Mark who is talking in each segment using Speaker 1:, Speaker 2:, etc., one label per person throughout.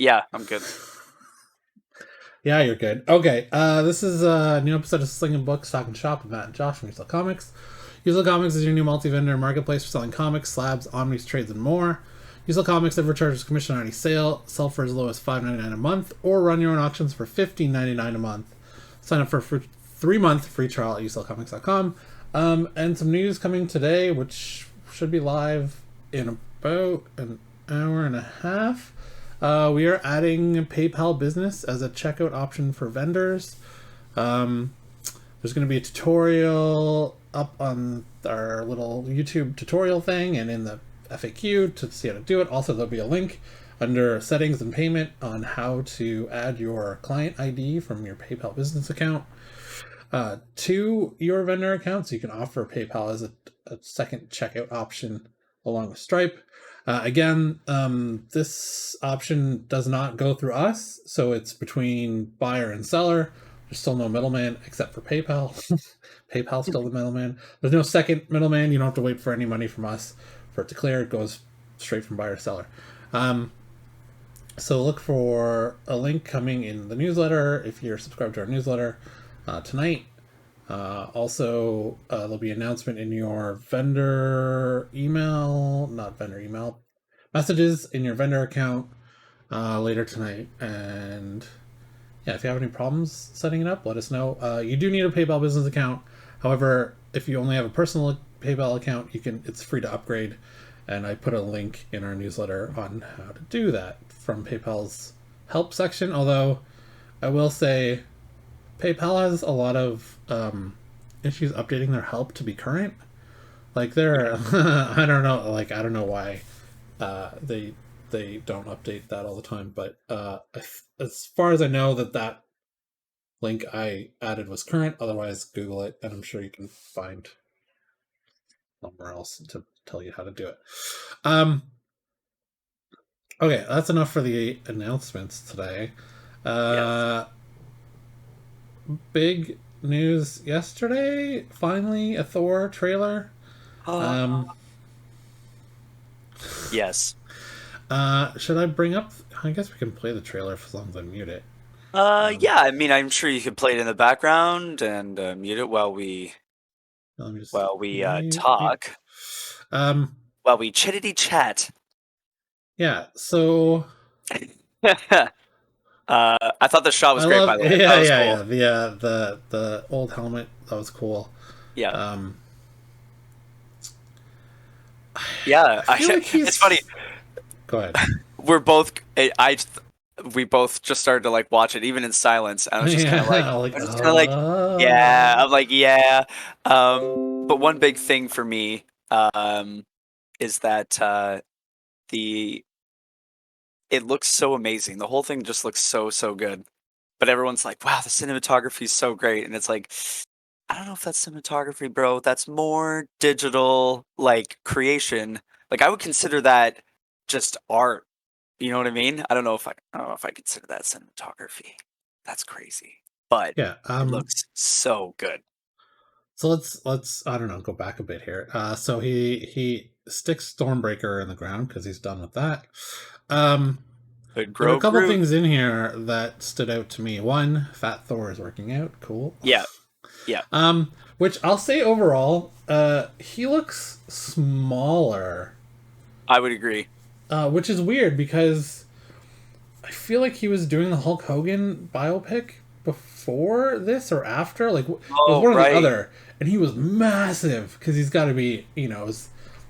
Speaker 1: Yeah, I'm good.
Speaker 2: Yeah, you're good. Okay, this is a new episode of Slingin Books, Talkin Shop with Matt and Josh from Yousellcomics. Yousellcomics is your new multi-vendor marketplace for selling comics, slabs, omnis, trades, and more. Yousellcomics never charges commission on any sale. Sell for as low as $5.99 a month, or run your own auctions for $15.99 a month. Sign up for a 3-month free trial at Yousellcomics.com. And some news coming today, which should be live in about an hour and a half. We are adding PayPal Business as a checkout option for vendors. There's going to be a tutorial up on our little YouTube tutorial thing and in the FAQ to see how to do it. Also, there'll be a link under settings and payment on how to add your client ID from your PayPal Business account to your vendor account, so you can offer PayPal as a second checkout option along with Stripe. Again, this option does not go through us, so it's between buyer and seller. There's still no middleman except for PayPal. PayPal's still the middleman. There's no second middleman. You don't have to wait for any money from us for it to clear. It goes straight from buyer to seller. So look for a link coming in the newsletter if you're subscribed to our newsletter tonight. Also, there'll be an announcement in your messages in your vendor account later tonight. And yeah, if you have any problems setting it up, let us know. You do need a PayPal Business account. However, if you only have a personal PayPal account, it's free to upgrade. And I put a link in our newsletter on how to do that from PayPal's help section. Although I will say PayPal has a lot of issues updating their help to be current. Like they're, I don't know why they don't update that all the time. But as far as I know, that link I added was current. Otherwise, Google it, and I'm sure you can find somewhere else to tell you how to do it. Okay, that's enough for the announcements today. Yes. Big news yesterday. Finally, a Thor trailer.
Speaker 1: Yes.
Speaker 2: Should I bring up? I guess we can play the trailer as long as I mute it.
Speaker 1: Yeah. I mean, I'm sure you could play it in the background and mute it while we talk. While we chittity chat.
Speaker 2: Yeah. So.
Speaker 1: I thought the shot was great, by the way.
Speaker 2: Yeah. The old helmet, that was cool.
Speaker 1: Yeah. Yeah. It's funny.
Speaker 2: Go ahead.
Speaker 1: We both just started to like watch it, even in silence. I was just kind of like, yeah. I'm like, yeah. But one big thing for me is that it looks so amazing. The whole thing just looks so good. But everyone's like, wow, the cinematography is so great. And it's like, I don't know if that's cinematography, bro. That's more digital, like, creation. Like, I would consider that just art. You know what I mean? I don't know if I consider that cinematography. That's crazy. But
Speaker 2: yeah,
Speaker 1: it looks so good.
Speaker 2: So let's I don't know, go back a bit here. So he sticks Stormbreaker in the ground because he's done with that. There are a couple things in here that stood out to me. One, Fat Thor is working out. Cool.
Speaker 1: Yeah.
Speaker 2: Which I'll say overall, he looks smaller.
Speaker 1: I would agree.
Speaker 2: Which is weird because I feel like he was doing the Hulk Hogan biopic before this or after. Like, it was one or the other. And he was massive because he's got to be,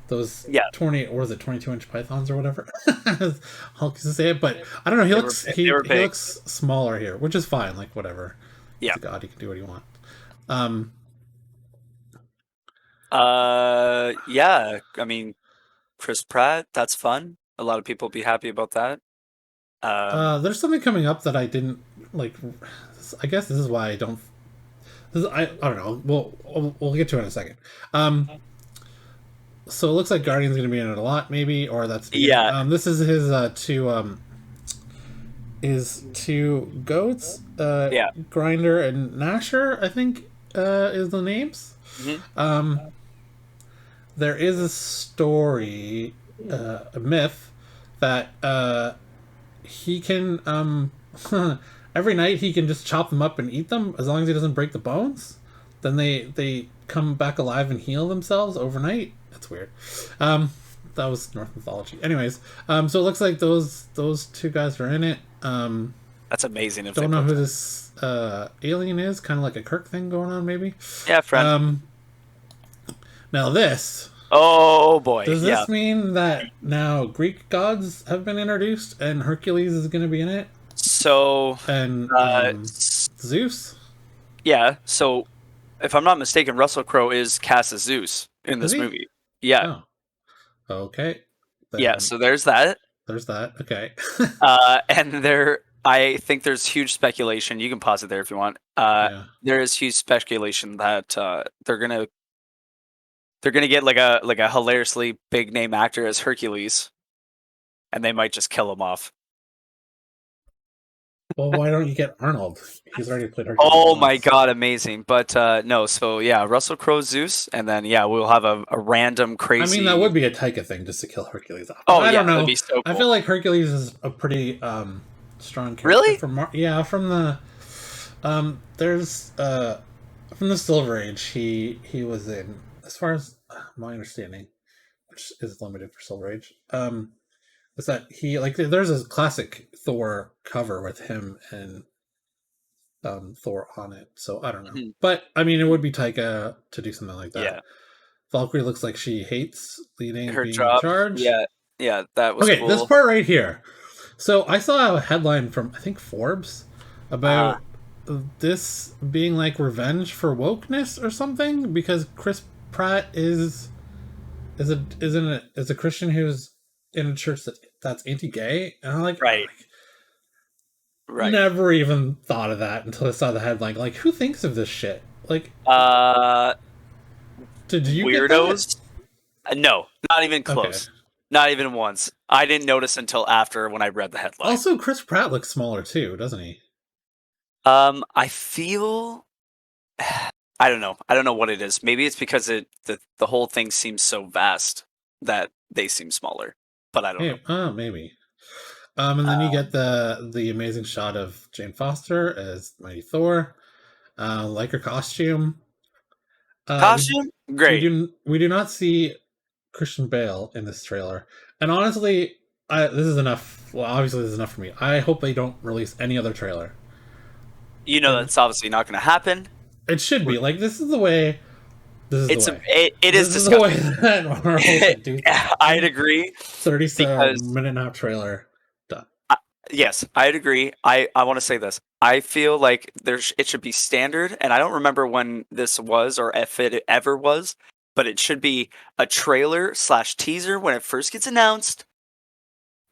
Speaker 2: those 22-inch pythons or whatever. Hulk used to say it, but I don't know. He looks smaller here, which is fine. Like, whatever.
Speaker 1: Yeah.
Speaker 2: He's a god. He can do what he wants.
Speaker 1: Yeah. I mean, Chris Pratt. That's fun. A lot of people will be happy about that.
Speaker 2: There's something coming up that I didn't like. I guess this is why I don't. I don't know. We'll get to it in a second. So it looks like Guardian's going to be in it a lot, maybe, or that's this is his two goats. Grinder and Gnasher, I think, is the names.
Speaker 1: Mm-hmm.
Speaker 2: There is a story, a myth that he can every night he can just chop them up and eat them as long as he doesn't break the bones. Then they come back alive and heal themselves overnight. That's weird. That was Norse mythology. Anyways, so it looks like those two guys are in it.
Speaker 1: That's amazing. If
Speaker 2: Don't
Speaker 1: they
Speaker 2: know
Speaker 1: put
Speaker 2: who
Speaker 1: that.
Speaker 2: this alien is. Kind of like a Kirk thing going on, maybe.
Speaker 1: Yeah, friend.
Speaker 2: Now this.
Speaker 1: Oh boy,
Speaker 2: Does
Speaker 1: yeah.
Speaker 2: this mean that now Greek gods have been introduced and Hercules is going to be in it?
Speaker 1: So,
Speaker 2: And Zeus?
Speaker 1: yeah. So, if I'm not mistaken, Russell Crowe is cast as Zeus in
Speaker 2: Is
Speaker 1: this
Speaker 2: he?
Speaker 1: movie. Yeah,
Speaker 2: Oh, okay.
Speaker 1: yeah.
Speaker 2: Then
Speaker 1: So there's that.
Speaker 2: there's that. Okay.
Speaker 1: And I think there's huge speculation. You can pause it there if you want.
Speaker 2: Yeah.
Speaker 1: There is huge speculation that they're gonna get like a hilariously big name actor as Hercules, and they might just kill him off.
Speaker 2: Well, why don't you get Arnold? He's already played Hercules
Speaker 1: Oh my
Speaker 2: once.
Speaker 1: god, amazing! But no, so yeah, Russell Crowe Zeus, and then yeah, we'll have a random
Speaker 2: I mean,
Speaker 1: crazy.
Speaker 2: that would be a Taika thing just to kill Hercules off. But
Speaker 1: Oh
Speaker 2: I
Speaker 1: yeah,
Speaker 2: don't
Speaker 1: that'd
Speaker 2: know.
Speaker 1: be so
Speaker 2: I
Speaker 1: cool.
Speaker 2: feel like Hercules is a pretty strong character
Speaker 1: Really?
Speaker 2: from yeah, from the there's from the Silver Age he was in, as far as my understanding, which is limited for Silver Age, is that he, like, there's a classic Thor cover with him and Thor on it. So I don't know.
Speaker 1: Mhm.
Speaker 2: But I mean, it would be Taika to do something like that.
Speaker 1: Yeah,
Speaker 2: Valkyrie looks like she hates leading,
Speaker 1: her
Speaker 2: being in
Speaker 1: job.
Speaker 2: charge.
Speaker 1: Yeah, yeah, that was
Speaker 2: Okay, this
Speaker 1: cool.
Speaker 2: part right here. So I saw a headline from, I think, Forbes about this being like revenge for wokeness or something, because Chris Pratt is a Christian who's in a church that's anti-gay, and I'm like,
Speaker 1: Right, right.
Speaker 2: never even thought of that until I saw the headline. Like, who thinks of this shit? Like,
Speaker 1: Uh,
Speaker 2: did you get that?
Speaker 1: Weirdos? No, not even
Speaker 2: Okay.
Speaker 1: close. Not even once. I didn't notice until after when I read the headline.
Speaker 2: Also, Chris Pratt looks smaller too, doesn't he?
Speaker 1: I feel I don't know. I don't know what it is. Maybe it's because the whole thing seems so vast that they seem smaller. But I don't know.
Speaker 2: Hey, maybe. And then you get the amazing shot of Jane Foster as Mighty Thor, like her costume. Uh, we
Speaker 1: Costume? Great.
Speaker 2: we do not see Christian Bale in this trailer, and honestly, this is enough. Well, obviously, this is enough for me. I hope they don't release any other trailer.
Speaker 1: You know that's obviously not going to happen.
Speaker 2: It should be like, this is the way. This is the way.
Speaker 1: It
Speaker 2: This
Speaker 1: is
Speaker 2: is the way
Speaker 1: disgusting.
Speaker 2: that Marvel should do things.
Speaker 1: I'd agree
Speaker 2: 37
Speaker 1: because
Speaker 2: minute and a half trailer done.
Speaker 1: yes, I'd agree. I want to say this. I feel like it should be standard, and I don't remember when this was or if it ever was, but it should be a trailer slash teaser when it first gets announced,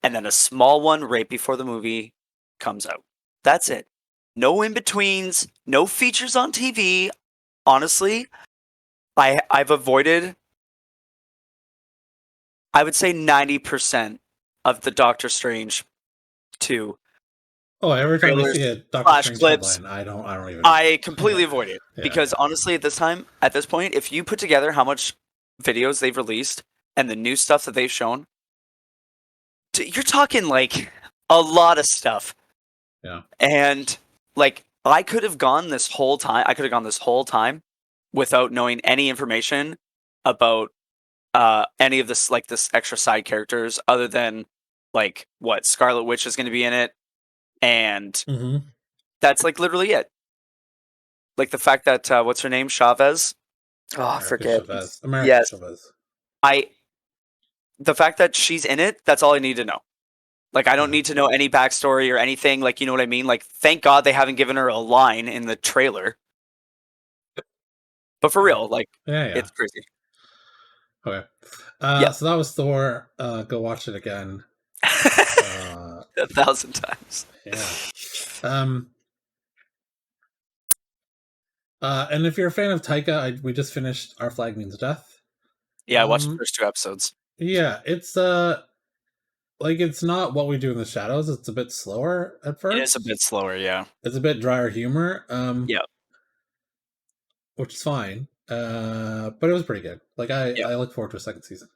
Speaker 1: and then a small one right before the movie comes out. That's it. No in betweens, no features on TV. Honestly, I've avoided, I would say 90% of the Doctor Strange 2
Speaker 2: Oh, every time I
Speaker 1: trailers
Speaker 2: see a Doctor
Speaker 1: slash
Speaker 2: Strange
Speaker 1: clips.
Speaker 2: headline, I don't even.
Speaker 1: I completely avoid it
Speaker 2: Yeah.
Speaker 1: because honestly, at this point, if you put together how much videos they've released and the new stuff that they've shown, you're talking like a lot of stuff.
Speaker 2: Yeah.
Speaker 1: And like, I could have gone this whole time without knowing any information about any of this, like this extra side characters, other than like what Scarlet Witch is going to be in it, and
Speaker 2: Mm-hmm.
Speaker 1: that's like literally it. Like the fact that what's her name, Chavez. Oh, I
Speaker 2: America
Speaker 1: forget.
Speaker 2: Chavez. America
Speaker 1: Yes,
Speaker 2: Chavez.
Speaker 1: the fact that she's in it, that's all I need to know. Like, I don't need to know any backstory or anything. Like, you know what I mean? Like, thank God they haven't given her a line in the trailer. But for real, like,
Speaker 2: Yeah.
Speaker 1: it's crazy.
Speaker 2: Okay.
Speaker 1: Yeah.
Speaker 2: So that was Thor. Go watch it again.
Speaker 1: 1,000 times.
Speaker 2: Yeah. And if you're a fan of Taika, we just finished Our Flag Means Death.
Speaker 1: Yeah, I watched the first 2 episodes.
Speaker 2: Yeah, it's like, it's not What We Do in the Shadows. It's a bit slower at first.
Speaker 1: It is a bit slower, yeah.
Speaker 2: It's a bit drier humor.
Speaker 1: Yeah.
Speaker 2: Which is fine. But it was pretty good. Like, I look forward to a second season.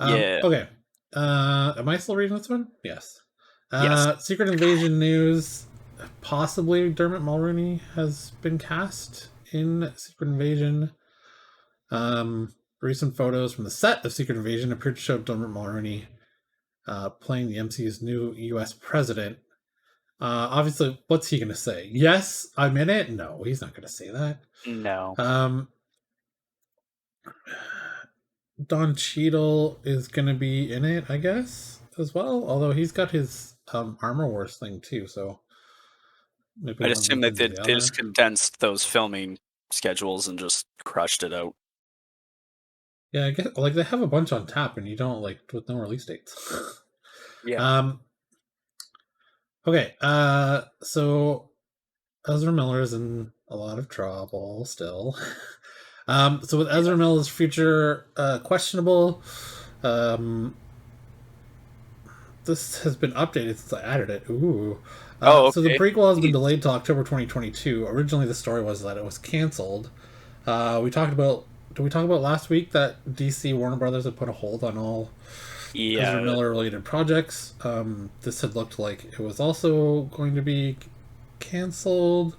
Speaker 1: Yeah.
Speaker 2: Okay. Am I still reading this one? Yes.
Speaker 1: Yes.
Speaker 2: Secret Invasion news. Possibly Dermot Mulroney has been cast in Secret Invasion. Recent photos from the set of Secret Invasion appear to show Dermot Mulroney playing the MCU's new U.S. president. Obviously, what's he going to say? Yes, I'm in it? No, he's not going to say that.
Speaker 1: No.
Speaker 2: Don Cheadle is going to be in it, I guess, as well. Although he's got his Armor Wars thing too, so maybe
Speaker 1: I'd
Speaker 2: one
Speaker 1: assume
Speaker 2: leads
Speaker 1: that
Speaker 2: into
Speaker 1: they
Speaker 2: the
Speaker 1: they
Speaker 2: other.
Speaker 1: just condensed those filming schedules and just crushed it out.
Speaker 2: Yeah, I guess like they have a bunch on tap, and you don't like with no release dates.
Speaker 1: Yeah.
Speaker 2: um. Okay. So Ezra Miller is in a lot of trouble still. So with Ezra Miller's future questionable, um, this has been updated since I added it. Ooh.
Speaker 1: Oh,
Speaker 2: So the
Speaker 1: okay.
Speaker 2: prequel has been
Speaker 1: Jeez.
Speaker 2: delayed to October 2022. Originally, the story was that it was canceled. We talked about. Did we talk about last week that DC Warner Brothers had put a hold on all Ezra
Speaker 1: Yeah.
Speaker 2: Miller related projects? This had looked like it was also going to be canceled,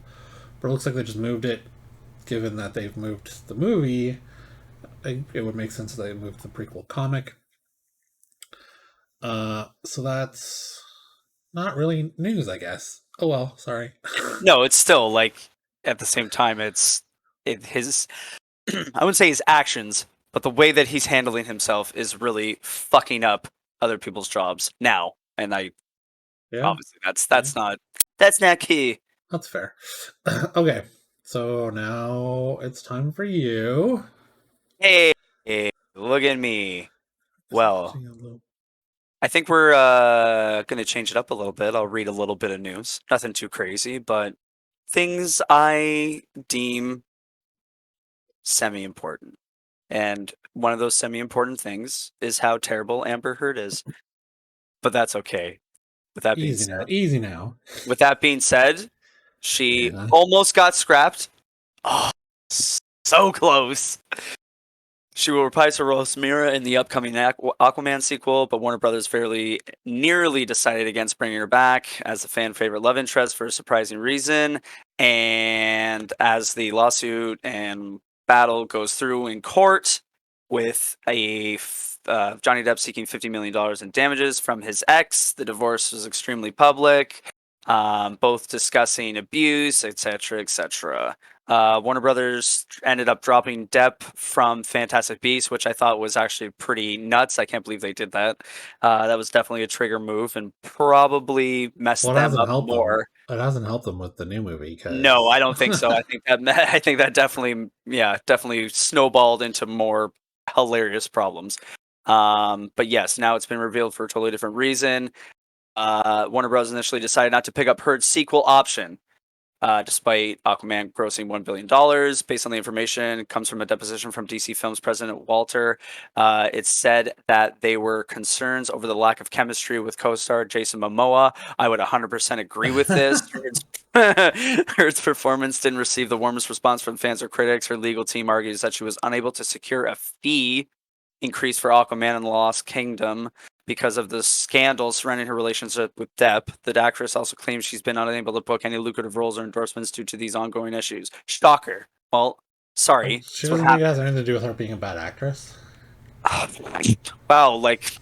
Speaker 2: but it looks like they just moved it. Given that they've moved the movie, it would make sense that they moved the prequel comic. So that's not really news, I guess. Oh well, sorry.
Speaker 1: No, it's still like at the same time, his I wouldn't say his actions, but the way that he's handling himself is really fucking up other people's jobs now. And I
Speaker 2: Yeah,
Speaker 1: obviously that's
Speaker 2: yeah,
Speaker 1: that's not key.
Speaker 2: that's fair. Okay, so now it's time for you.
Speaker 1: Hey, look at me.
Speaker 2: Just
Speaker 1: Well,
Speaker 2: watching a little.
Speaker 1: I think we're going to change it up a little bit. I'll read a little bit of news. Nothing too crazy, but things I deem semi-important. And one of those semi-important things is how terrible Amber Heard is. But that's okay. With that being
Speaker 2: Easy now,
Speaker 1: said,
Speaker 2: easy now.
Speaker 1: with that being said, she
Speaker 2: Yeah.
Speaker 1: almost got scrapped. Oh, so close. She will reprise her role as Mira in the upcoming Aquaman sequel, but Warner Brothers fairly nearly decided against bringing her back as a fan favorite love interest for a surprising reason. And as the lawsuit and battle goes through in court, with Johnny Depp seeking $50 million in damages from his ex, the divorce was extremely public, both discussing abuse, etc., etc. Warner Brothers ended up dropping Depp from Fantastic Beasts, which I thought was actually pretty nuts. I can't believe they did that. That was definitely a trigger move and probably messed
Speaker 2: Well, it
Speaker 1: them
Speaker 2: hasn't
Speaker 1: up
Speaker 2: helped them.
Speaker 1: more.
Speaker 2: It hasn't helped them with the new movie
Speaker 1: No,
Speaker 2: because
Speaker 1: I don't think so. I think that definitely, yeah, definitely snowballed into more hilarious problems. But yes, now it's been revealed for a totally different reason. Warner Bros. Initially decided not to pick up Heard's sequel option, despite Aquaman grossing $1 billion. Based on the information, it comes from a deposition from DC Films president Walter. It said that they were concerns over the lack of chemistry with co-star Jason Momoa. I would 100% agree with this. Heard's performance didn't receive the warmest response from fans or critics. Her legal team argues that she was unable to secure a fee increase for Aquaman and the Lost Kingdom because of the scandal surrounding her relationship with Depp. The actress also claims she's been unable to book any lucrative roles or endorsements due to these ongoing issues. Shocker. Well, sorry.
Speaker 2: she
Speaker 1: That's what
Speaker 2: doesn't think it has
Speaker 1: happened.
Speaker 2: anything to do with her being a bad actress.
Speaker 1: Wow, like,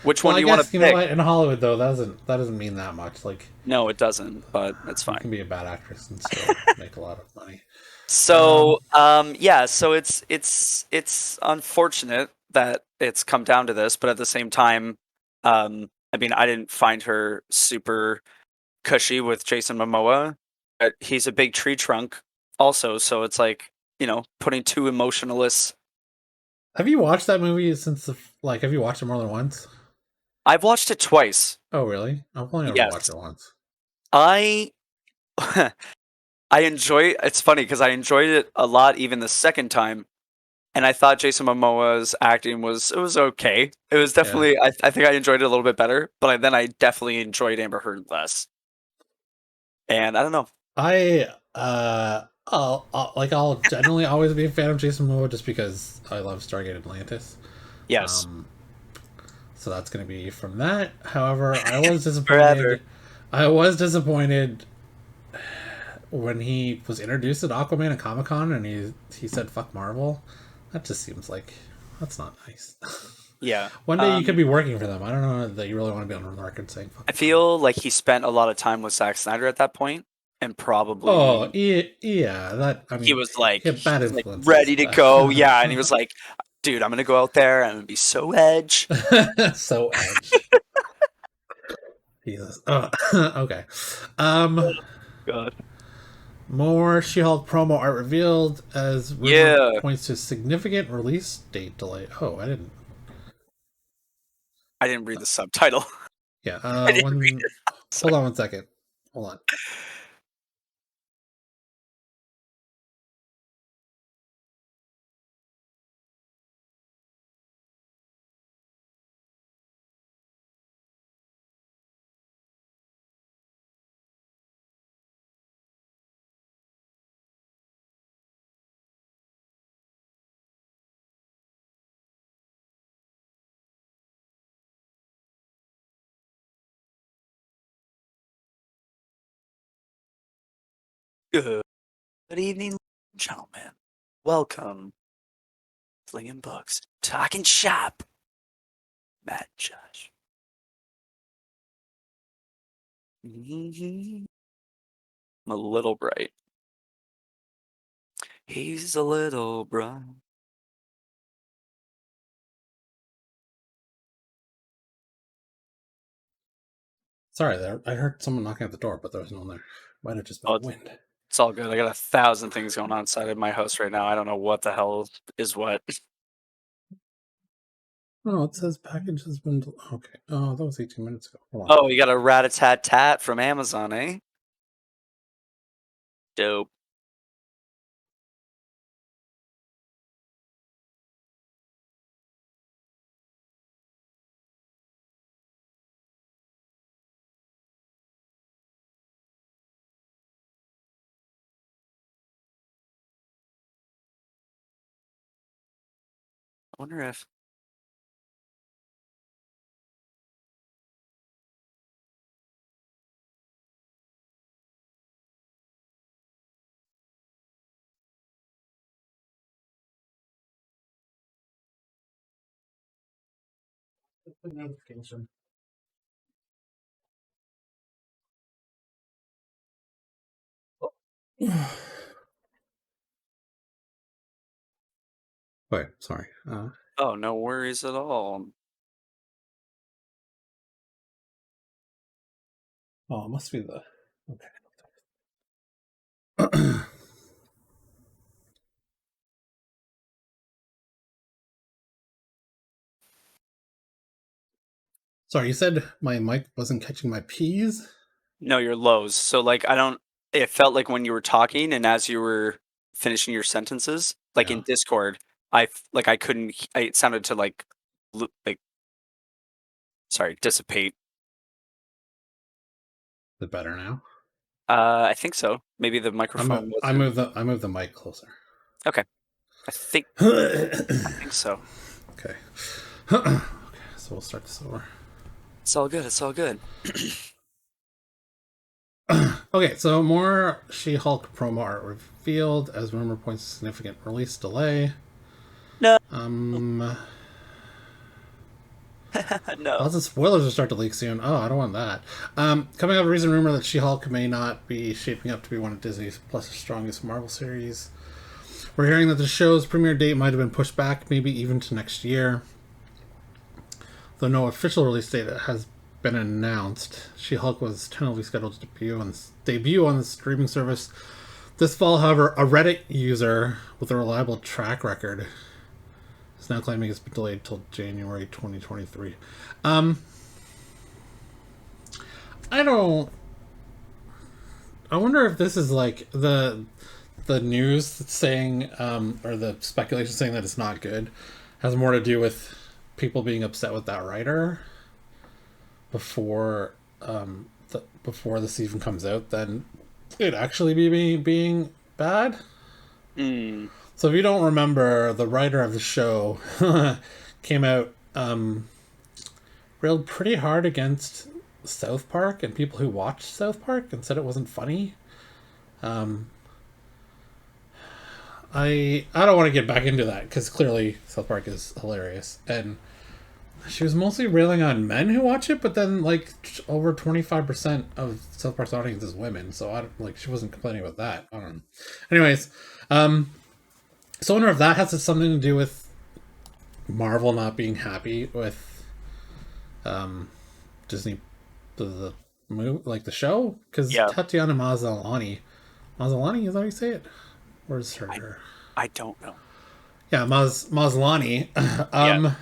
Speaker 1: which
Speaker 2: Well,
Speaker 1: one do
Speaker 2: I
Speaker 1: you want to
Speaker 2: guess you know
Speaker 1: pick?
Speaker 2: what in Hollywood though that doesn't mean that much. Like
Speaker 1: No, it doesn't, but it's
Speaker 2: you
Speaker 1: fine.
Speaker 2: can be a bad actress and still make a lot of money.
Speaker 1: So, yeah, so it's unfortunate that it's come down to this, but at the same time, I mean, I didn't find her super cushy with Jason Momoa, but he's a big tree trunk also, so it's like, putting two emotionless.
Speaker 2: Have you watched that movie since like? Have you watched it more than once?
Speaker 1: I've watched it twice.
Speaker 2: Oh, really? I've only ever watched
Speaker 1: Yes.
Speaker 2: it once.
Speaker 1: I I enjoy it's funny because I enjoyed it a lot even the second time, and I thought Jason Momoa's acting was okay. It was
Speaker 2: Yeah,
Speaker 1: definitely I think I enjoyed it a little bit better, but then I definitely enjoyed Amber Heard less. And I don't know.
Speaker 2: I I'll generally always be a fan of Jason Momoa just because I love Stargate Atlantis.
Speaker 1: Yes.
Speaker 2: Um, So that's going to be from that. However, I was disappointed.
Speaker 1: Forever.
Speaker 2: I was disappointed when he was introduced at Aquaman at Comic Con and he said "fuck Marvel." That just seems like that's not nice.
Speaker 1: Yeah.
Speaker 2: One day you could be working for them. I don't know that you really want to be on the record saying "fuck."
Speaker 1: I feel like he spent a lot of time with Zack Snyder at that point, and
Speaker 2: Oh,
Speaker 1: probably
Speaker 2: yeah. That I mean,
Speaker 1: he was like,
Speaker 2: he had bad influences.
Speaker 1: ready to go. Yeah, and he was like, "Dude, I'm gonna go out there and I'm gonna be so edge."
Speaker 2: So edge. Jesus. Okay.
Speaker 1: God.
Speaker 2: More She-Hulk promo art revealed as rumor
Speaker 1: Yeah.
Speaker 2: points to significant release date delay. Oh, I didn't.
Speaker 1: I didn't read the subtitle.
Speaker 2: Yeah.
Speaker 1: I didn't read it.
Speaker 2: Hold on one second. Hold on.
Speaker 1: Good evening, gentlemen. Welcome, Slingin Books, Talkin Shop. Matt, Josh. I'm a little bright. He's a little bright.
Speaker 2: Sorry, there. I heard someone knocking at the door, but there was no one there. Might have just been
Speaker 1: Oh,
Speaker 2: wind.
Speaker 1: It's all good. I got 1,000 things going on inside of my house right now. I don't know what the hell is what.
Speaker 2: Oh, it says package has been. Okay. Oh, that was 18 minutes ago. Hold on.
Speaker 1: Oh, you got a rat-a-tat-tat from Amazon, eh? Dope. I wonder if
Speaker 2: Notification. Wait, sorry.
Speaker 1: Oh, no worries at all.
Speaker 2: Oh, it must be the. Okay. Sorry, you said my mic wasn't catching my P's?
Speaker 1: No, your lows. So, like, it felt like when you were talking and as you were finishing your sentences, like
Speaker 2: Yeah.
Speaker 1: in Discord, I couldn't, it sounded to like, sorry, dissipate.
Speaker 2: Is it better now?
Speaker 1: I think so. Maybe the microphone
Speaker 2: I
Speaker 1: wasn't.
Speaker 2: move the mic closer.
Speaker 1: Okay. I think so.
Speaker 2: Okay. Okay, so we'll start this over.
Speaker 1: It's all good. It's all good.
Speaker 2: Okay, so more She-Hulk promo art revealed as rumor points to significant release delay.
Speaker 1: No.
Speaker 2: No. Lots
Speaker 1: No.
Speaker 2: of spoilers will start to leak soon. Oh, I don't want that. Coming up, a recent rumor that She-Hulk may not be shaping up to be one of Disney's plus strongest Marvel series. We're hearing that the show's premiere date might have been pushed back, maybe even to next year. Though no official release date has been announced, She-Hulk was tentatively scheduled to debut on the streaming service this fall. However, a Reddit user with a reliable track record is now claiming it's been delayed till January 2023. I wonder if this is like the news saying, or the speculation saying that it's not good, has more to do with people being upset with that writer before before this even comes out than it actually being bad.
Speaker 1: Mm.
Speaker 2: So if you don't remember, the writer of the show came out railed pretty hard against South Park and people who watched South Park and said it wasn't funny. Um, I don't want to get back into that because clearly South Park is hilarious, and she was mostly railing on men who watch it, but then like over 25% of South Park's audience is women, so I don't like she wasn't complaining about that. I don't know. Anyways, so I wonder if that has something to do with Marvel not being happy with Disney the move like the show because
Speaker 1: Yeah.
Speaker 2: Tatiana Maslany is that how you say it? Where's her?
Speaker 1: I don't know.
Speaker 2: Yeah, Maslany.
Speaker 1: Yeah,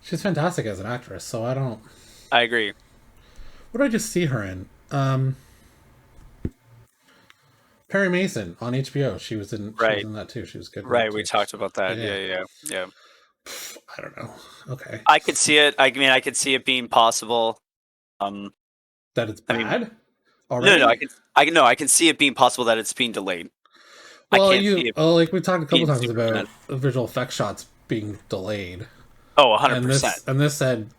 Speaker 2: She's fantastic as an actress, so I don't.
Speaker 1: I agree.
Speaker 2: What did I just see her in? Perry Mason on HBO. She was in. She was
Speaker 1: Right.
Speaker 2: in that too. She was good in that
Speaker 1: Right. We
Speaker 2: too.
Speaker 1: talked about that.
Speaker 2: Yeah.
Speaker 1: Yeah.
Speaker 2: I don't know. Okay,
Speaker 1: I could see it. I mean, I could see it being possible.
Speaker 2: that it's
Speaker 1: I mean,
Speaker 2: bad
Speaker 1: no.
Speaker 2: already.
Speaker 1: I can see it being possible that it's being delayed. I
Speaker 2: Well,
Speaker 1: can't see it
Speaker 2: like we talked a couple
Speaker 1: being
Speaker 2: times
Speaker 1: super
Speaker 2: about
Speaker 1: bad.
Speaker 2: visual effects shots being delayed,
Speaker 1: Oh,
Speaker 2: and
Speaker 1: 100%.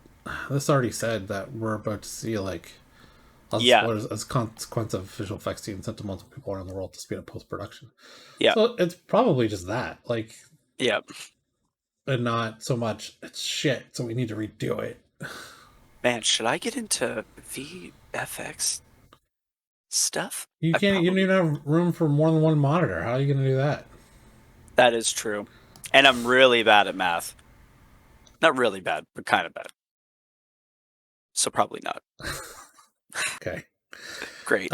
Speaker 2: this already said that we're about to see like
Speaker 1: Yeah.
Speaker 2: as consequence of visual effects being sent to multiple people around the world to speed up post production.
Speaker 1: Yeah.
Speaker 2: So it's probably just that, like,
Speaker 1: Yeah.
Speaker 2: and not so much it's shit, so we need to redo it.
Speaker 1: Man, should I get into VFX stuff?
Speaker 2: You
Speaker 1: I
Speaker 2: can't. You don't
Speaker 1: probably.
Speaker 2: even have room for more than one monitor. How are you going to do that?
Speaker 1: That is true. And I'm really bad at math. Not really bad, but kind of bad. So probably not.
Speaker 2: Okay.
Speaker 1: Great.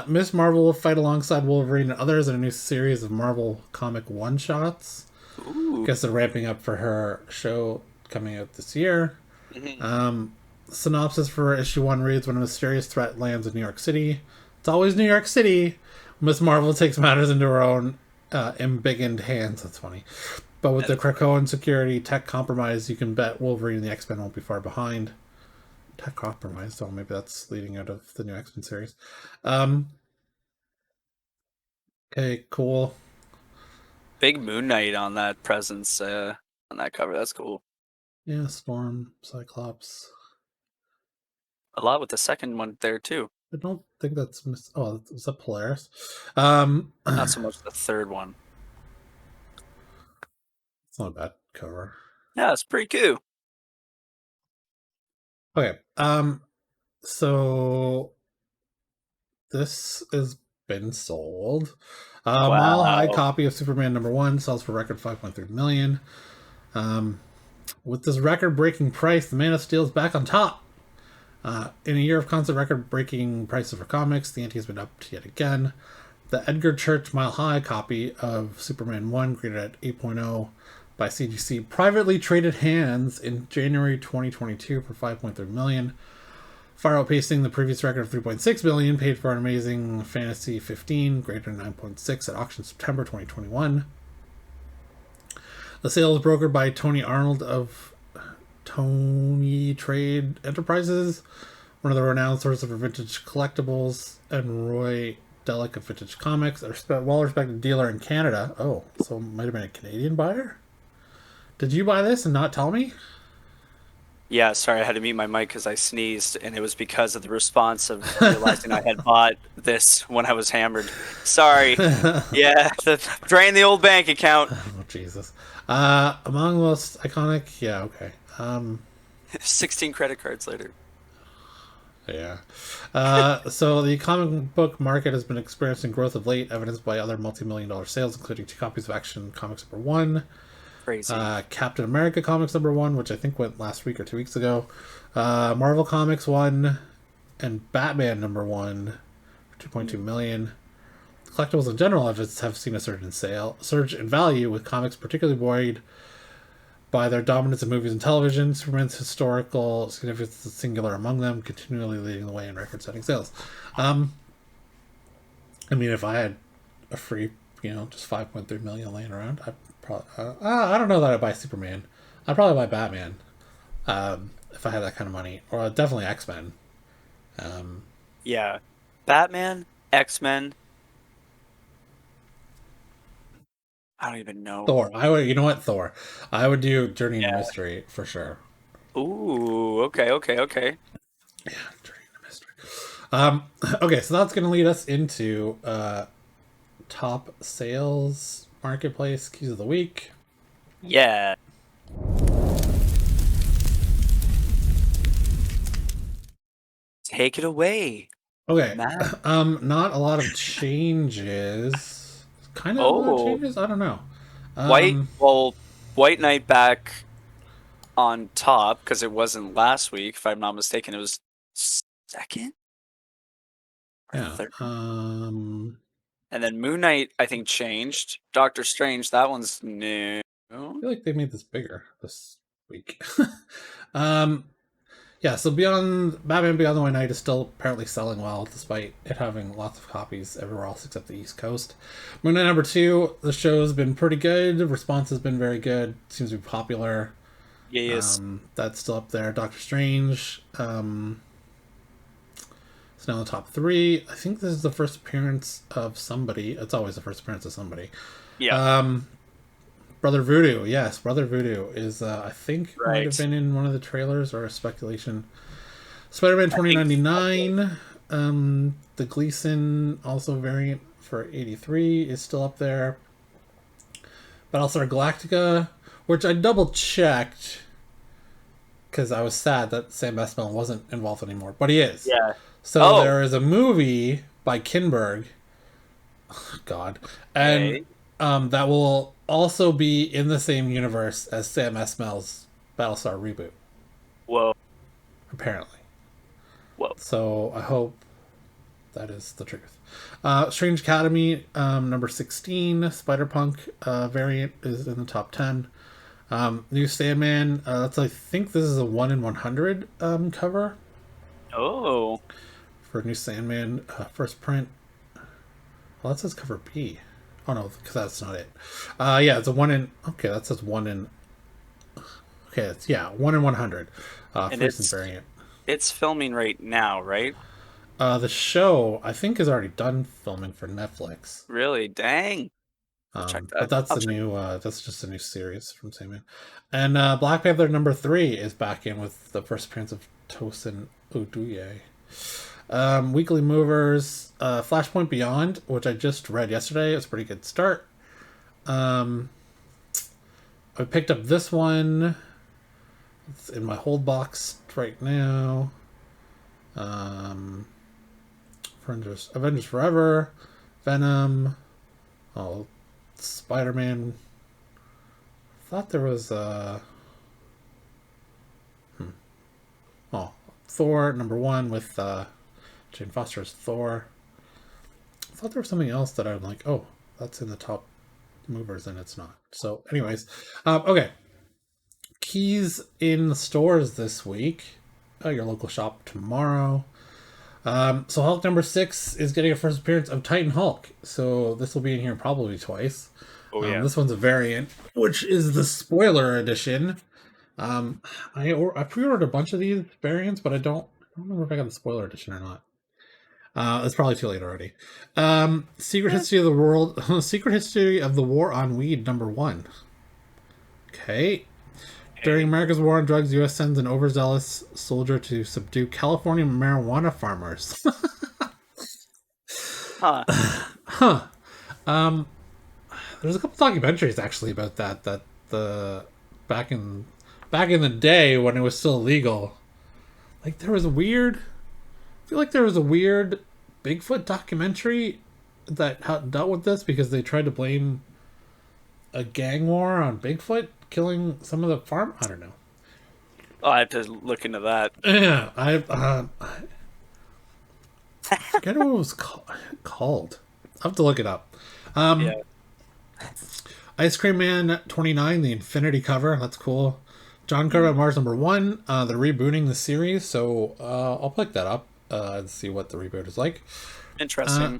Speaker 2: Miss Marvel will fight alongside Wolverine and others in a new series of Marvel comic one shots.
Speaker 1: Ooh.
Speaker 2: Guess they're ramping up for her show coming out this year.
Speaker 1: Mhm.
Speaker 2: Synopsis for issue 1 reads: when a mysterious threat lands in New York City, it's always New York City. Miss Marvel takes matters into her own embiggened hands. That's funny. But with the Krakoan security tech compromise, you can bet Wolverine and the X-Men won't be far behind. Tech compromise, so maybe that's leading out of the new X-Men series. Okay, cool.
Speaker 1: Big Moon Knight on that presence, on that cover. That's cool.
Speaker 2: Yeah, Storm, Cyclops.
Speaker 1: A lot with the second one there too.
Speaker 2: I don't think that's oh, is that Polaris?
Speaker 1: Not so much the third one.
Speaker 2: It's not a bad cover.
Speaker 1: Yeah, it's pretty cool.
Speaker 2: Okay. So this has been sold. Mile High
Speaker 1: Wow.
Speaker 2: copy of Superman #1 sells for record 5.3 million. With this record-breaking price, the Man of Steel is back on top. In a year of constant record-breaking prices for comics, the ante has been upped yet again. The Edgar Church Mile High copy of Superman 1, graded at 8.0 by CGC, privately traded hands in January 2022 for 5.3 million, far outpacing the previous record of 3.6 million paid for an Amazing Fantasy 15, graded at 9.6 at auction September 2021. The sale is brokered by Tony Arnold of Tony Trade Enterprises, one of the renowned sources for vintage collectibles, and Roy Delic of Vintage Comics, a well-respected dealer in Canada. Oh, so it might have been a Canadian buyer? Did you buy this and not tell me?
Speaker 1: Yeah, sorry, I had to mute my mic because I sneezed, and it was because of the response of realizing I had bought this when I was hammered. Sorry. Yeah, drain the old bank account.
Speaker 2: Oh, Jesus. Among the most iconic... Yeah, okay.
Speaker 1: 16 credit cards later.
Speaker 2: Yeah. So the comic book market has been experiencing growth of late, evidenced by other multi-million-dollar sales, including 2 copies of Action Comics #1,
Speaker 1: Crazy.
Speaker 2: Captain America Comics #1, which I think went last week or 2 weeks ago, Marvel Comics 1, and Batman #1, 2.2 million. Collectibles in general have seen a surge in value, with comics particularly buoyed by their dominance in movies and television. Superman's historical significance is singular among them, continually leading the way in record-setting sales. I mean, if I had a free, just 5.3 million laying around, I'd probably. I don't know that I'd buy Superman. I'd probably buy Batman, if I had that kind of money, or definitely X-Men.
Speaker 1: Yeah. Batman, X-Men. I don't even know.
Speaker 2: Thor. I would. You know what? Thor. I would do Journey into
Speaker 1: Yeah.
Speaker 2: Mystery for sure.
Speaker 1: Ooh, okay, okay, okay.
Speaker 2: Yeah, Drain the Mystery. Um, okay, so that's going to lead us into top sales marketplace keys of the week.
Speaker 1: Yeah. Take it away,
Speaker 2: Okay,
Speaker 1: Matt.
Speaker 2: not a lot of changes. Kind of a lot of
Speaker 1: Oh,
Speaker 2: changes. I don't know.
Speaker 1: White.
Speaker 2: Um,
Speaker 1: Well, White Knight back on top because it wasn't last week. If I'm not mistaken, it was second or
Speaker 2: yeah.
Speaker 1: third.
Speaker 2: I
Speaker 1: And then Moon Knight, I think, changed. Doctor Strange, that one's new.
Speaker 2: feel like they made this bigger this week. um, Yeah, so Beyond Batman Beyond the White Knight is still apparently selling well, despite it having lots of copies everywhere else except the East Coast. Moon Knight #2, the show's been pretty good. The response has been very good. Seems to be popular.
Speaker 1: Yes.
Speaker 2: That's still up there. Doctor Strange, it's now in the top three. I think this is the first appearance of somebody. It's always the first appearance of somebody.
Speaker 1: Yeah.
Speaker 2: Brother Voodoo, yes, Brother Voodoo is, I think, might have
Speaker 1: Right.
Speaker 2: been in one of the trailers or a speculation. Spider-Man
Speaker 1: I think.
Speaker 2: 2099, the Gleason also variant for 83 is still up there. Battlestar Galactica, which I double checked because I was sad that Sam Esmail wasn't involved anymore, but he is.
Speaker 1: Yeah.
Speaker 2: So
Speaker 1: Oh.
Speaker 2: there is a movie by Kinberg, God, and
Speaker 1: Okay.
Speaker 2: that will also be in the same universe as Sam Esmail's Battlestar reboot,
Speaker 1: Whoa.
Speaker 2: apparently.
Speaker 1: Whoa.
Speaker 2: So I hope that is the truth. Strange Academy, number 16, Spider-Punk variant is in the top 10. New Sandman, I think this is a 1 in 100 cover
Speaker 1: Oh.
Speaker 2: for New Sandman first print. Well, that says cover B. Oh no, because that's not it. Yeah, it's a 1 in. Okay, that says 1 in. Okay, it's, yeah, 1 in 100.
Speaker 1: And
Speaker 2: First variant.
Speaker 1: it's filming right now, right?
Speaker 2: The show, I think, is already done filming for Netflix.
Speaker 1: Really? Dang. I'll check
Speaker 2: But
Speaker 1: that.
Speaker 2: that's
Speaker 1: I'll
Speaker 2: the
Speaker 1: check.
Speaker 2: new. That's just a new series from Sandman, and Black Panther #3 is back in with the first appearance of Tosin Oduye. Weekly movers, Flashpoint Beyond, which I just read yesterday. It's a pretty good start. I picked up this one. It's in my hold box right now. Avengers Forever, Venom, oh, Spider-Man. Thought there was Thor #1 with Jane Foster's Thor. I thought there was something else that I'm like, oh, that's in the top movers, and it's not. So, anyways, okay. Keys in the stores this week. Your local shop tomorrow. So Hulk #6 is getting a first appearance of Titan Hulk. So this will be in here probably twice.
Speaker 1: Oh yeah.
Speaker 2: This one's a variant, which is the spoiler edition. I pre-ordered a bunch of these variants, but I don't remember if I got the spoiler edition or not. It's probably too late already. Secret History of the World, Secret History of the War on Weed #1. Okay. During America's war on drugs, U.S. sends an overzealous soldier to subdue California marijuana farmers.
Speaker 1: Huh.
Speaker 2: Huh. There's a couple documentaries actually about that. That the back in the day when it was still illegal, like there was a weird. I feel like there was a weird Bigfoot documentary that dealt with this because they tried to blame a gang war on Bigfoot killing some of the farm. I don't know.
Speaker 1: Oh, I have to look into that.
Speaker 2: Yeah, I forget what it was called. I have to look it up.
Speaker 1: Yeah.
Speaker 2: Ice Cream Man 29, the Infinity cover. That's cool. John Carter Mars #1. They're rebooting the series, so I'll pick that up and see what the reboot is like.
Speaker 1: Interesting.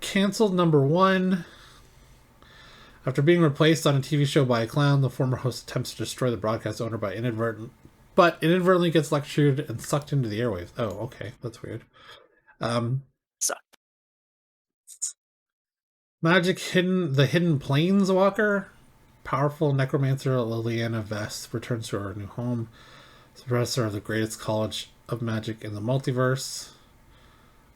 Speaker 2: Cancelled #1. After being replaced on a TV show by a clown, the former host attempts to destroy the broadcast owner but inadvertently gets lectured and sucked into the airwaves. Oh, okay, that's weird.
Speaker 1: So,
Speaker 2: The Hidden Planeswalker. Powerful necromancer Liliana Vess returns to her new home. He's the professor of the greatest college of magic in the multiverse.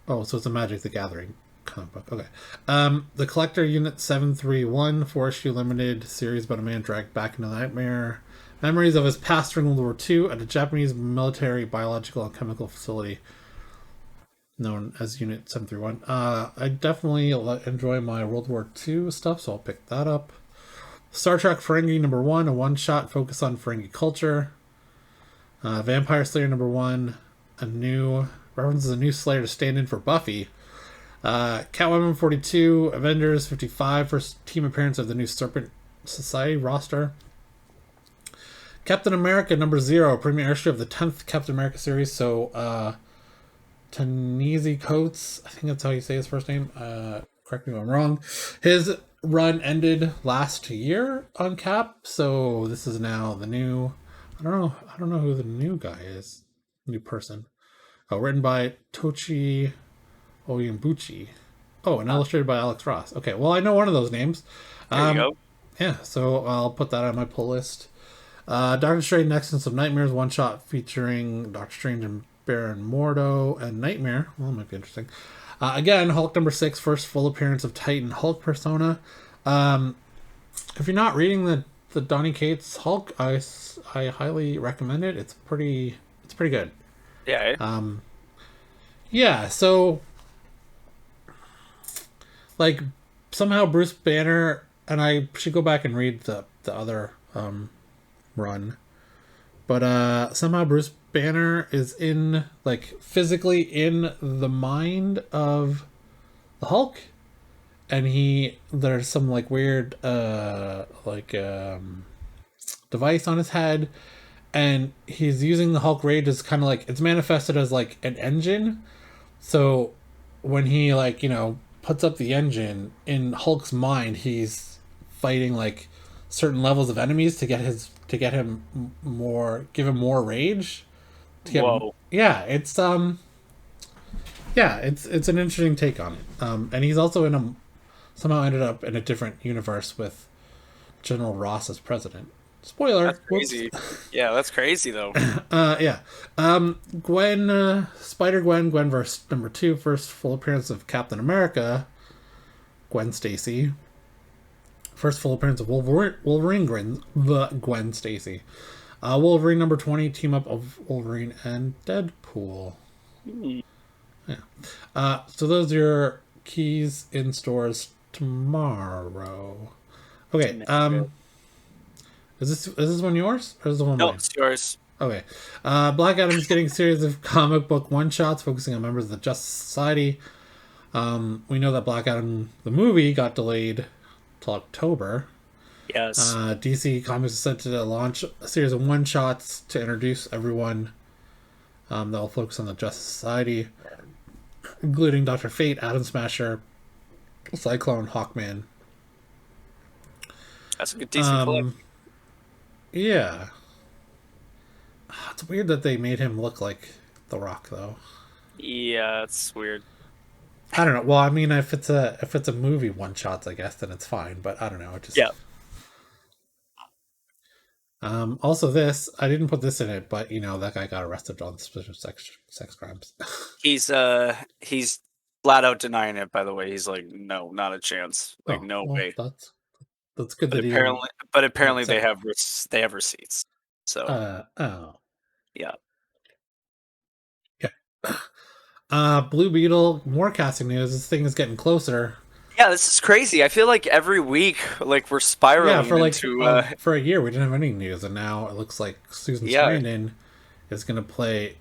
Speaker 2: Oh, so it's a Magic the Gathering comic book. Okay. The Collector Unit 731, 4-issue limited series about a man dragged back into the nightmare. Memories of his past during World War II at a Japanese military biological and chemical facility known as Unit 731. I definitely enjoy my World War II stuff, so I'll pick that up. Star Trek Ferengi #1, a one-shot focus on Ferengi culture. Vampire Slayer #1, references a new Slayer to stand in for Buffy. Catwoman 42, Avengers 55, first team appearance of the new Serpent Society roster. Captain America #0, premiere issue of the 10th Captain America series. So, Ta-Nehisi Coates, I think that's how you say his first name. Correct me if I'm wrong. His run ended last year on Cap, so this is now the new. I don't know who the new guy is. New person. Oh, written by Tochi Oyembuchi. Oh, and illustrated by Alex Ross. Okay, well, I know one of those names.
Speaker 1: There you go.
Speaker 2: Yeah, so I'll put that on my pull list. Doctor Strange Nexus of Nightmares, one shot featuring Doctor Strange and Baron Mordo and Nightmare. Well, that might be interesting. Again, Hulk #6, first full appearance of Titan Hulk persona. If you're not reading the Donny Cates Hulk, I highly recommend it. It's pretty good.
Speaker 1: Yeah.
Speaker 2: Yeah, so like somehow Bruce Banner, and I should go back and read the other run, but somehow Bruce Banner is in, like, physically in the mind of the Hulk, and there's some like weird device on his head, and he's using the Hulk rage as kind of like, it's manifested as like an engine. So when he, like, puts up the engine in Hulk's mind, he's fighting like certain levels of enemies to give him more rage.
Speaker 1: Whoa.
Speaker 2: It's an interesting take on it. And he's also somehow ended up in a different universe with General Ross as president. Spoiler.
Speaker 1: That's crazy. Yeah, that's crazy though.
Speaker 2: Yeah. Spider-Gwen, Gwenverse #2, first full appearance of Captain America, Gwen Stacy. First full appearance of Wolverine Gwen Stacy. Wolverine #20, team up of Wolverine and Deadpool. Yeah. So those are your keys in stores tomorrow. Okay. Is this one yours? Or is this one
Speaker 1: No,
Speaker 2: mine?
Speaker 1: it's yours.
Speaker 2: Okay. Black Adam's getting a series of comic book one-shots focusing on members of the Justice Society. We know that Black Adam, the movie, got delayed till October.
Speaker 1: Yes.
Speaker 2: DC Comics is set to launch a series of one-shots to introduce everyone that will focus on the Justice Society, including Dr. Fate, Atom Smasher, Cyclone, Hawkman.
Speaker 1: That's a good DC flick.
Speaker 2: Yeah. It's weird that they made him look like The Rock, though.
Speaker 1: Yeah, it's weird.
Speaker 2: I don't know. Well, I mean, if it's a movie one shots, I guess then it's fine. But I don't know. It just
Speaker 1: Yeah.
Speaker 2: Also, this, I didn't put this in it, but that guy got arrested on suspicion of sex crimes.
Speaker 1: He's flat out denying it. By the way, he's like, no, not a chance. Like, no way.
Speaker 2: That's good.
Speaker 1: But apparently they have receipts. So yeah.
Speaker 2: Blue Beetle, more casting news. This thing is getting closer.
Speaker 1: Yeah, this is crazy. I feel like every week, like, we're spiraling
Speaker 2: for a year we didn't have any news, and now it looks like Susan Sarandon is going to play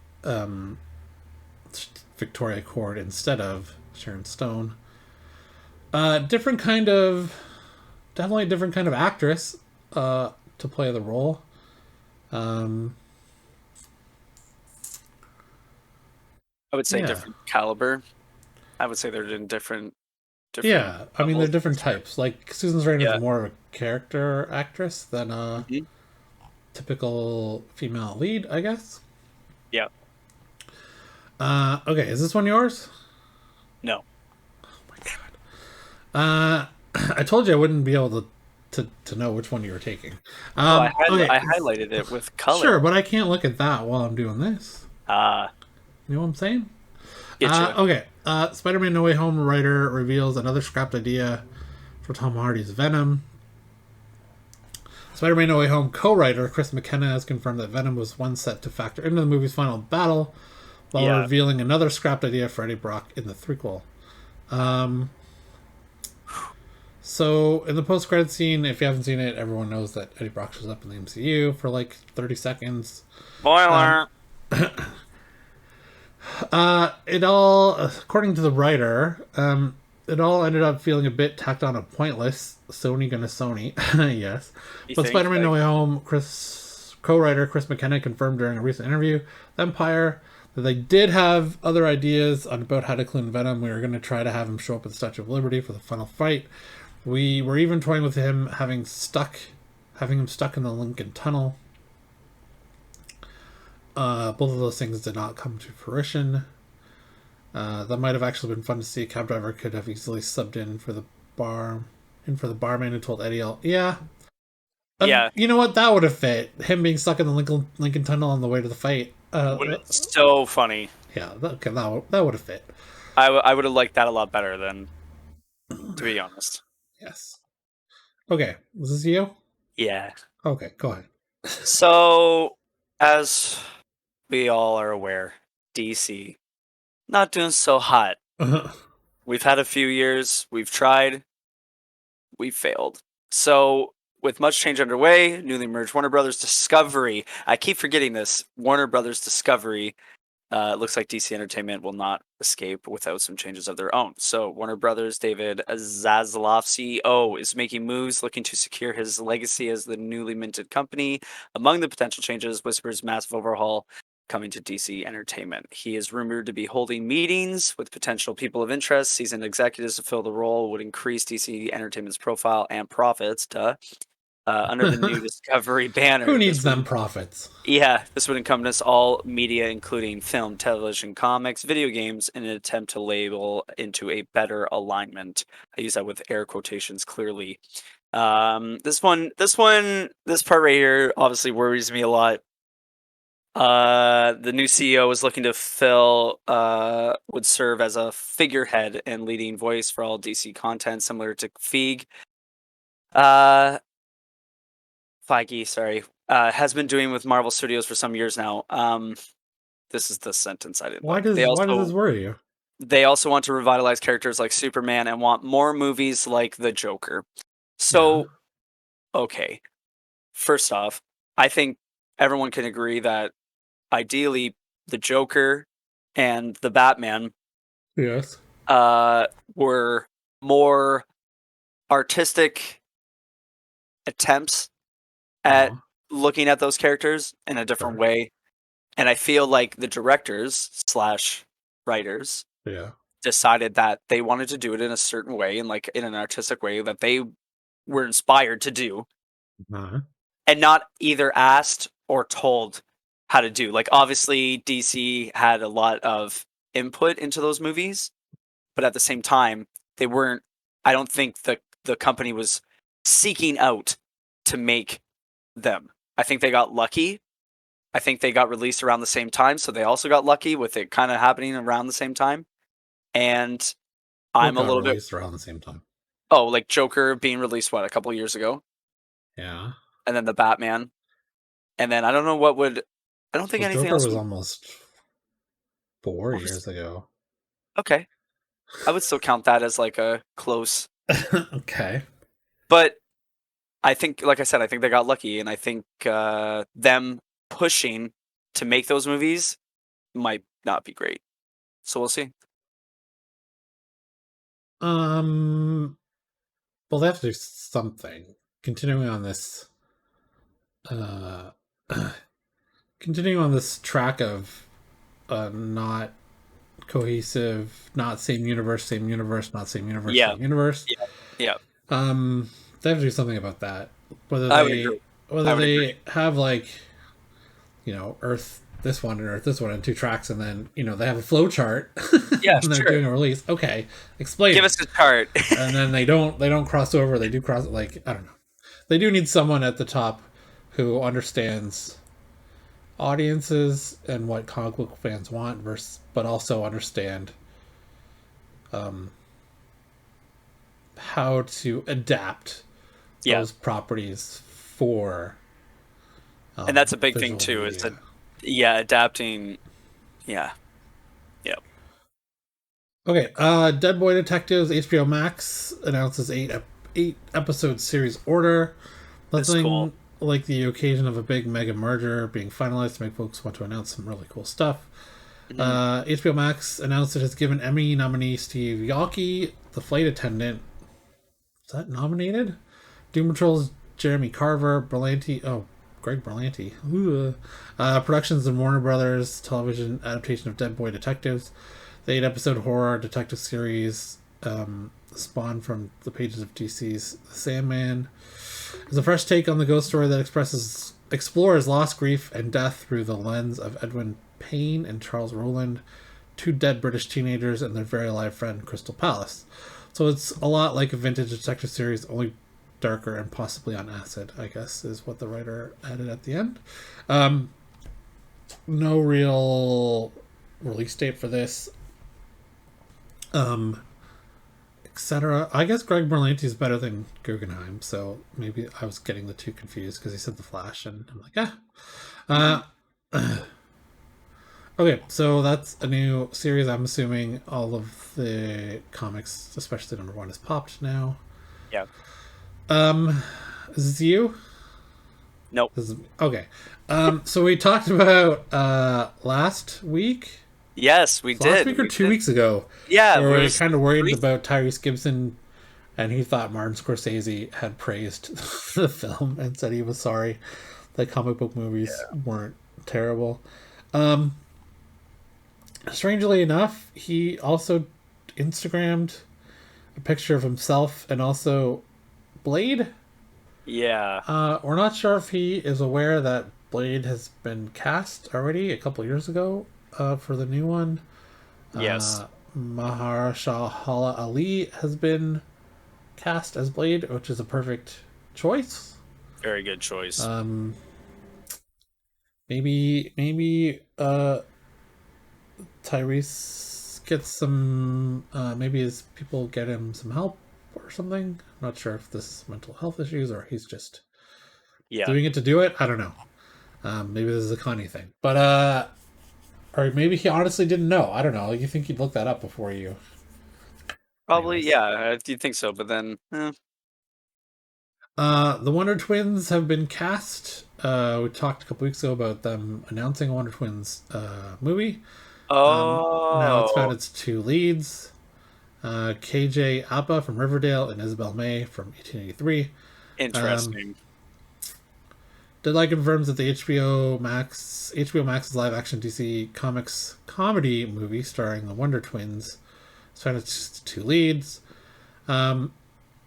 Speaker 2: Victoria Cord instead of Sharon Stone. Definitely a different kind of actress to play the role. I
Speaker 1: would say different caliber. I would say they're in different.
Speaker 2: Yeah, I mean, they're different types. Like, Susan Sarandon is more of a character actress than a typical female lead, I guess.
Speaker 1: Yeah.
Speaker 2: Okay, is this one yours?
Speaker 1: No.
Speaker 2: Oh my god. I told you I wouldn't be able to to know which one you were taking.
Speaker 1: Oh,
Speaker 2: Okay,
Speaker 1: I highlighted it with
Speaker 2: sure,
Speaker 1: color.
Speaker 2: but I can't look at that while I'm doing this.
Speaker 1: Ah,
Speaker 2: You know what I'm saying?
Speaker 1: get you.
Speaker 2: Okay. Spider-Man: No Way Home writer reveals another scrapped idea for Tom Hardy's Venom. Spider-Man: No Way Home co-writer Chris McKenna has confirmed that Venom was one set to factor into the movie's final battle, while
Speaker 1: Yeah.
Speaker 2: revealing another scrapped idea for Eddie Brock in the threequel. So in the post-credit scene, if you haven't seen it, everyone knows that Eddie Brock shows up in the MCU for like 30 seconds.
Speaker 1: Spoiler.
Speaker 2: It all, according to the writer, it all ended up feeling a bit tacked on and pointless. Sony gonna Sony, yes.
Speaker 1: You
Speaker 2: But
Speaker 1: think,
Speaker 2: Spider-Man: No
Speaker 1: like,
Speaker 2: Way Home, co-writer Chris McKenna confirmed during a recent interview with Empire that they did have other ideas about how to clone Venom. We were going to try to have him show up at the Statue of Liberty for the final fight. We were even toying with him having him stuck in the Lincoln Tunnel. Both of those things did not come to fruition. That might have actually been fun to see. A cab driver could have easily subbed in for the barman who told Eddie, yeah.
Speaker 1: yeah,
Speaker 2: You know what? That would have fit. Him being stuck in the Lincoln Tunnel on the way to the fight.
Speaker 1: so funny.
Speaker 2: Yeah, that would have fit.
Speaker 1: I would have liked that a lot better than, to be honest.
Speaker 2: Yes. Okay, was this you?
Speaker 1: Yeah.
Speaker 2: Okay, go ahead.
Speaker 1: So, as we all are aware, DC not doing so hot. We've had a few years. We've tried. We've failed. So, with much change underway, newly merged Warner Brothers Discovery. I keep forgetting this. Warner Brothers Discovery. It looks like DC Entertainment will not escape without some changes of their own. So, Warner Brothers David Zaslav, CEO, is making moves looking to secure his legacy as the newly minted company. Among the potential changes, whispers massive overhaul coming to DC Entertainment. He is rumored to be holding meetings with potential people of interest. Seasoned executives to fill the role would increase DC Entertainment's profile and profits. Under the new Discovery banner.
Speaker 2: Who needs them profits?
Speaker 1: Yeah, this would encompass all media, including film, television, comics, video games, in an attempt to label into a better alignment. I use that with air quotations clearly. This part right here obviously worries me a lot. The new CEO is looking to fill would serve as a figurehead and leading voice for all DC content, similar to Feige. Feige, sorry, has been doing with Marvel Studios for some years now. This is the sentence I didn't
Speaker 2: Why
Speaker 1: like.
Speaker 2: does this worry you?
Speaker 1: They also want to revitalize characters like Superman and want more movies like the Joker. So, okay. First off, I think everyone can agree that ideally the Joker and the Batman
Speaker 2: Yes.
Speaker 1: were more artistic attempts at looking at those characters in a different way. And I feel like the directors slash writers decided that they wanted to do it in a certain way and like in an artistic way that they were inspired to do and not either asked or told how to do. Like obviously DC had a lot of input into those movies, but at the same time, they weren't, I don't think the company was seeking out to make them. I think they got lucky. I think they got released around the same time, so they also got lucky with it kind of happening around the same time. And I'm a little bit
Speaker 2: around the same time.
Speaker 1: Oh, like Joker being released a couple years ago,
Speaker 2: Yeah.
Speaker 1: and then the Batman, and then I don't know what would. I don't think anything
Speaker 2: Joker
Speaker 1: else
Speaker 2: was
Speaker 1: would,
Speaker 2: almost 4 years ago.
Speaker 1: okay. I would still count that as like a close.
Speaker 2: Okay.
Speaker 1: But I think, like I said, I think they got lucky, and I think them pushing to make those movies might not be great. So we'll see.
Speaker 2: Well, they have to do something. Continuing on this, continuing on this track of not cohesive, not same universe, not same universe,
Speaker 1: Yeah.
Speaker 2: same universe.
Speaker 1: Yeah.
Speaker 2: They have to do something about that. Whether
Speaker 1: I would agree.
Speaker 2: they have like, Earth this one and Earth this one and two tracks, and then they have a flow chart.
Speaker 1: Yeah,
Speaker 2: and they're doing a release. Okay, explain.
Speaker 1: Give us a chart.
Speaker 2: And then they don't cross over. They do cross. Like I don't know. They do need someone at the top who understands audiences and what comic book fans want, versus, but also understand um, how to adapt
Speaker 1: Yeah.
Speaker 2: those properties for
Speaker 1: And that's a big thing
Speaker 2: visual
Speaker 1: too, is that,
Speaker 2: media.
Speaker 1: yeah, adapting. Yeah. Yeah.
Speaker 2: Okay, Dead Boy Detectives HBO Max announces eight episode series order.
Speaker 1: It's cool.
Speaker 2: Nothing like the occasion of a big mega merger being finalized to make folks want to announce some really cool stuff.
Speaker 1: Mhm.
Speaker 2: HBO Max announced it has given Emmy nominee Steve Yockey, the flight attendant. Is that nominated? Doom Patrol's Jeremy Carver, Berlanti. Oh, Greg Berlanti. Ooh. Productions and Warner Brothers television adaptation of Dead Boy Detectives. The 8 episode horror detective series spawned from the pages of DC's The Sandman. It's a fresh take on the ghost story that explores loss, grief, and death through the lens of Edwin Payne and Charles Rowland, two dead British teenagers and their very alive friend Crystal Palace. So it's a lot like a vintage detective series, only darker and possibly on acid, I guess, is what the writer added at the end. No real release date for this. Etc. I guess Greg Berlanti is better than Guggenheim, so maybe I was getting the two confused because he said The Flash, and I'm like,
Speaker 1: Mhm.
Speaker 2: Okay, so that's a new series. I'm assuming all of the comics, especially number one, is popped now.
Speaker 1: Yeah.
Speaker 2: Um, is this you?
Speaker 1: Nope.
Speaker 2: This is okay. So we talked about last week.
Speaker 1: Yes, we
Speaker 2: Last
Speaker 1: did.
Speaker 2: week or
Speaker 1: We
Speaker 2: two
Speaker 1: did.
Speaker 2: weeks ago,
Speaker 1: Yeah, it
Speaker 2: where we were
Speaker 1: was
Speaker 2: kind of worried
Speaker 1: brief.
Speaker 2: about Tyrese Gibson, and he thought Martin Scorsese had praised the film and said he was sorry that comic book movies weren't terrible. Um, Strangely enough, he also Instagrammed a picture of himself and also Blade.
Speaker 1: Yeah.
Speaker 2: We're not sure if he is aware that Blade has been cast already a couple years ago for the new one.
Speaker 1: Yes.
Speaker 2: Mahershala Ali has been cast as Blade, which is a perfect choice.
Speaker 1: Very good choice.
Speaker 2: Um, maybe Tyrese gets some. Maybe his people get him some help or something. I'm not sure if this is mental health issues or he's just
Speaker 1: Yeah.
Speaker 2: doing it to do it. I don't know. Maybe this is a Connie thing, but or maybe he honestly didn't know. I don't know. You think you'd look that up before you?
Speaker 1: Probably,
Speaker 2: Anyways,
Speaker 1: yeah, if you think so, but then,
Speaker 2: the Wonder Twins have been cast. We talked a couple weeks ago about them announcing a Wonder Twins movie. Now it's found
Speaker 1: oh,
Speaker 2: its two leads. KJ Appa from Riverdale and Isabel May from 1883. Um,
Speaker 1: interesting.
Speaker 2: Deadline confirms that the HBO Max's live action DC Comics comedy movie starring the Wonder Twins is found its two leads.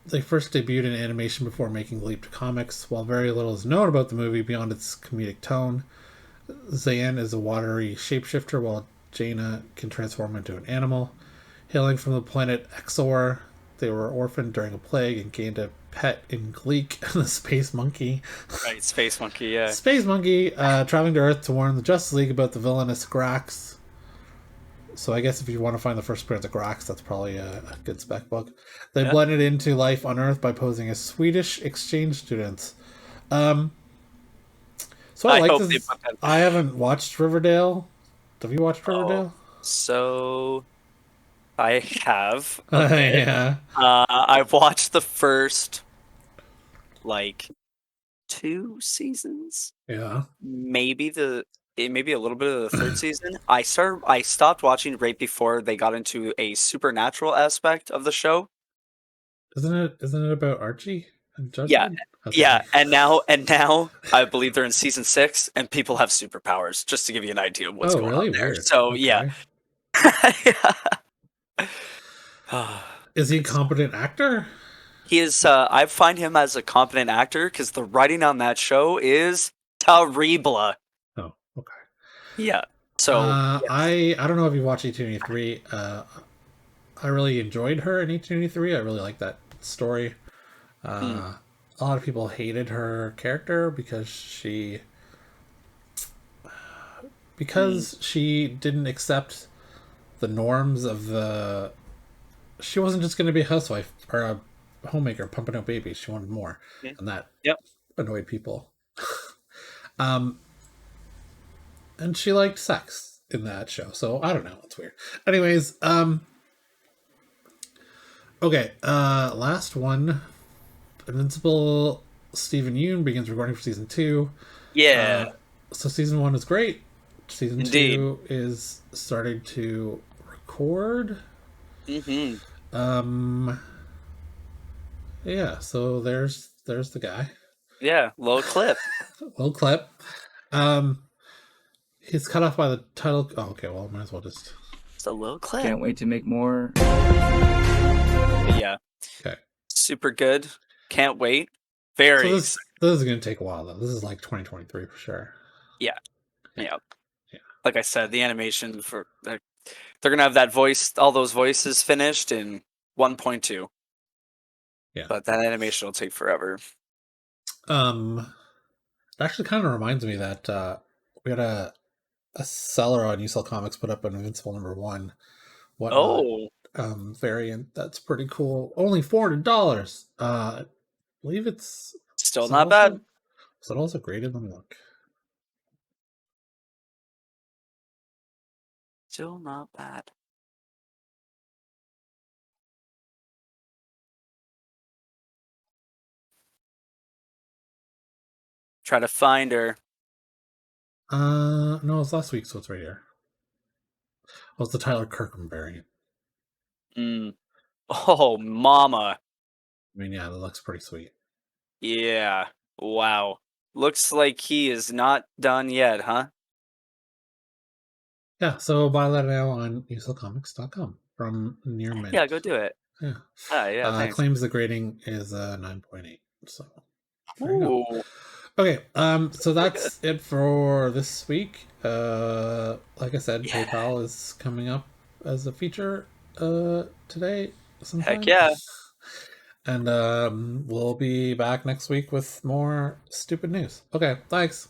Speaker 2: They first debuted in animation before making the leap to comics. While very little is known about the movie beyond its comedic tone, Zayn is a watery shapeshifter while Jaina can transform into an animal. Hailing from the planet Exor, they were orphaned during a plague and gained a pet in Gleek, the space monkey.
Speaker 1: Right, Space Monkey, yeah.
Speaker 2: Space monkey traveling to Earth to warn the Justice League about the villainous Grax. So I guess if you want to find the first appearance of Grax, that's probably a good spec book. They
Speaker 1: Yeah.
Speaker 2: blended into life on Earth by posing as Swedish exchange students. Um, so I
Speaker 1: I
Speaker 2: like
Speaker 1: hope they
Speaker 2: this.
Speaker 1: put that.
Speaker 2: I haven't watched Riverdale. Have you watched
Speaker 1: Oh,
Speaker 2: Riverdale?
Speaker 1: so I have a bit.
Speaker 2: Yeah.
Speaker 1: I've watched the first, like, 2 seasons,
Speaker 2: Yeah.
Speaker 1: maybe maybe a little bit of the 3rd season. I stopped watching right before they got into a supernatural aspect of the show.
Speaker 2: Isn't it about Archie and
Speaker 1: Yeah,
Speaker 2: Jughead? Okay.
Speaker 1: yeah, and now I believe they're in season 6, and people have superpowers, just to give you an idea of what's
Speaker 2: Oh,
Speaker 1: going on
Speaker 2: really?
Speaker 1: there.
Speaker 2: Weird.
Speaker 1: So, yeah.
Speaker 2: Okay.
Speaker 1: Yeah.
Speaker 2: Is he a
Speaker 1: Good stuff.
Speaker 2: competent actor?
Speaker 1: He is, I find him as a competent actor because the writing on that show is terrible.
Speaker 2: Oh, okay.
Speaker 1: Yeah. So, yes.
Speaker 2: I don't know if you watched 1883. I really enjoyed her in 1883. I really like that story.
Speaker 1: Mm.
Speaker 2: Uh, a lot of people hated her character because
Speaker 1: Mm.
Speaker 2: she didn't accept the norms of the. She wasn't just going to be a housewife or a homemaker pumping out babies. She wanted more,
Speaker 1: Yeah.
Speaker 2: and that
Speaker 1: Yep.
Speaker 2: annoyed people. um, and she liked sex in that show, so I don't know. It's weird. Anyways, okay. Last one. Invincible Stephen Yoon begins recording for season 2.
Speaker 1: Yeah.
Speaker 2: So season 1 is great. Season
Speaker 1: Indeed.
Speaker 2: 2 is starting to record.
Speaker 1: Mm-hmm.
Speaker 2: Um, yeah. So there's the guy.
Speaker 1: Yeah. Little clip.
Speaker 2: Little clip. Um, he's cut off by the title. Oh, okay. Well, might as well just.
Speaker 1: It's a little clip.
Speaker 3: Can't wait to make more.
Speaker 1: But yeah.
Speaker 2: Okay.
Speaker 1: Super good. Can't wait.
Speaker 2: So
Speaker 1: Very
Speaker 2: this
Speaker 1: excited.
Speaker 2: this is gonna take a while though. This is like 2023 for sure.
Speaker 1: Yeah. Yeah.
Speaker 2: Yeah.
Speaker 1: Like I said, the animation for they're gonna have that voice, all those voices finished in 1.2.
Speaker 2: Yeah.
Speaker 1: But that animation will take forever.
Speaker 2: It actually kind of reminds me that we had a seller on Yousellcomics put up an Invincible #1 whatnot
Speaker 1: Oh,
Speaker 2: variant. That's pretty cool. Only $400. I believe it's
Speaker 1: still
Speaker 2: is it
Speaker 1: not bad.
Speaker 2: also- Is it also graded? Let me look.
Speaker 1: Still not bad. Try to find her.
Speaker 2: No, it's last week, so it's right here. Oh, it's the Tyler Kirkham variant.
Speaker 1: Mm. Oh, mama.
Speaker 2: I mean, yeah, that looks pretty sweet.
Speaker 1: Yeah. Wow. Looks like he is not done yet, huh?
Speaker 2: Yeah, so buy that now on Yousellcomics.com from near mint.
Speaker 1: Yeah, go do it.
Speaker 2: Yeah.
Speaker 1: Yeah, thanks.
Speaker 2: Claims the grading is 9.8. So there you go.
Speaker 1: Ooh.
Speaker 2: Okay, so that's it for this week. Like I said,
Speaker 1: Yeah.
Speaker 2: PayPal is coming up as a feature today sometime.
Speaker 1: Heck yeah.
Speaker 2: And we'll be back next week with more stupid news. Okay, thanks.